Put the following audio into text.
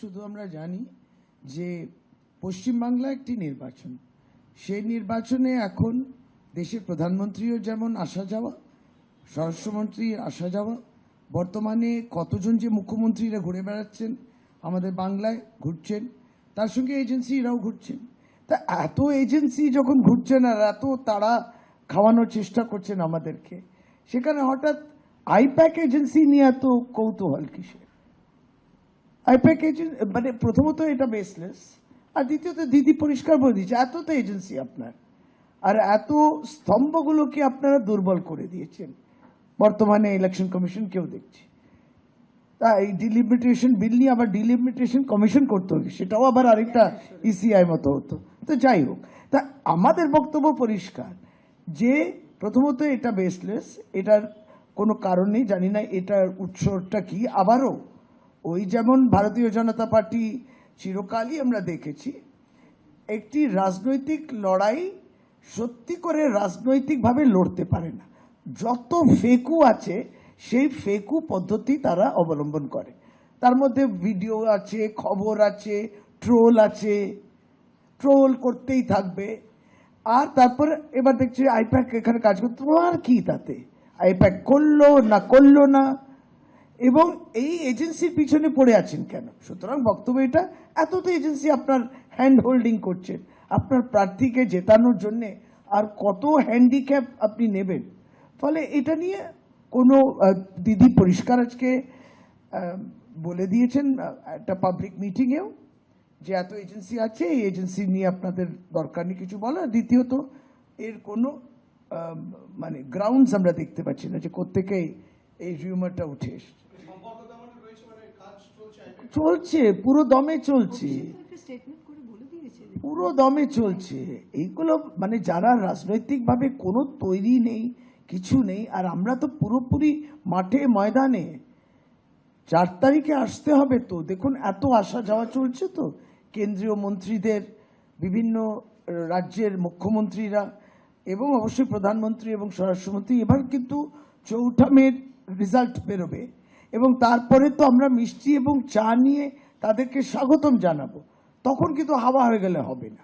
শুধু আমরা জানি যে পশ্চিমবাংলা একটি নির্বাচন, সেই নির্বাচনে এখন দেশের প্রধানমন্ত্রীও যেমন আসা যাওয়া, স্বরাষ্ট্রমন্ত্রীর আসা যাওয়া, বর্তমানে কতজন যে মুখ্যমন্ত্রীরা ঘুরে বেড়াচ্ছেন আমাদের বাংলায় ঘুরছেন, তার সঙ্গে এজেন্সিরাও ঘুরছেন। তা এত এজেন্সি যখন ঘুরছেন আর এত তারা খাওয়ানোর চেষ্টা করছেন আমাদেরকে, সেখানে হঠাৎ আইপ্যাক এজেন্সি নিয়ে এত কৌতূহল কিসের? আইপ্যাক এজেন্সি মানে প্রথমত এটা বেসলেস, আর দ্বিতীয়ত দিদি পরিষ্কার বলে দিচ্ছে এত তো এজেন্সি আপনার, আর এত স্তম্ভগুলোকে আপনারা দুর্বল করে দিয়েছেন। বর্তমানে ইলেকশন কমিশনকেও দেখছি, তা এই ডিলিমিটেশন বিল নিয়ে আবার ডিলিমিটেশন কমিশন করতে হবে, সেটাও আবার আরেকটা ইসিআই মতো হতো। তো যাই হোক, তা আমাদের বক্তব্য পরিষ্কার যে প্রথমত এটা বেসলেস, এটার কোনো কারণ নেই। জানি না এটার উৎসটা কি। আবারও ওই যেমন ভারতীয় জনতা পার্টি চিরকালই আমরা দেখেছি একটি রাজনৈতিক লড়াই সত্যি করে রাজনৈতিকভাবে লড়তে পারে না। যত ফেকু আছে সেই ফেকু পদ্ধতি তারা অবলম্বন করে। তার মধ্যে ভিডিও আছে, খবর আছে, ট্রোল আছে, ট্রোল করতেই থাকবে। আর তারপরে এবার দেখছি আইপ্যাক এখানে কাজ করতে, আর কি তাতে আইপ্যাক করলো না করলো না, এবং এই এজেন্সির পিছনে পড়ে আছেন কেন? সুতরাং বক্তব্য এটা, এত তো এজেন্সি আপনার হ্যান্ড হোল্ডিং করছেন, আপনার প্রার্থীকে জেতানোর জন্যে আর কত হ্যান্ডিক্যাপ আপনি নেবেন? ফলে এটা নিয়ে কোনো দিদি পরিষ্কার আজকে বলে দিয়েছেন একটা পাবলিক মিটিংয়েও যে এত এজেন্সি আছে, এই এজেন্সি নিয়ে আপনাদের দরকার নেই কিছু বলার। দ্বিতীয়ত এর কোনো মানে গ্রাউন্ডস আমরা দেখতে পাচ্ছি না যে কোত্থেকে এই রিউমারটা উঠে এসছে। চলছে, পুরো দমে চলছে, পুরো দমে চলছে এইগুলো। মানে যারা রাজনৈতিকভাবে কোনো তৈরি নেই, কিছু নেই, আর আমরা তো পুরোপুরি মাঠে ময়দানে। 4 তারিখে আসতে হবে তো। দেখুন এত আসা যাওয়া চলছে তো, কেন্দ্রীয় মন্ত্রীদের, বিভিন্ন রাজ্যের মুখ্যমন্ত্রীরা, এবং অবশ্যই প্রধানমন্ত্রী এবং স্বরাষ্ট্রমন্ত্রী। এবার কিন্তু 4 মের রেজাল্ট বেরোবে, এবং তারপরে তো আমরা মিষ্টি এবং চা নিয়ে তাদেরকে স্বাগতম জানাবো। তখন কিন্তু হাওয়া হয়ে গেলে হবে না।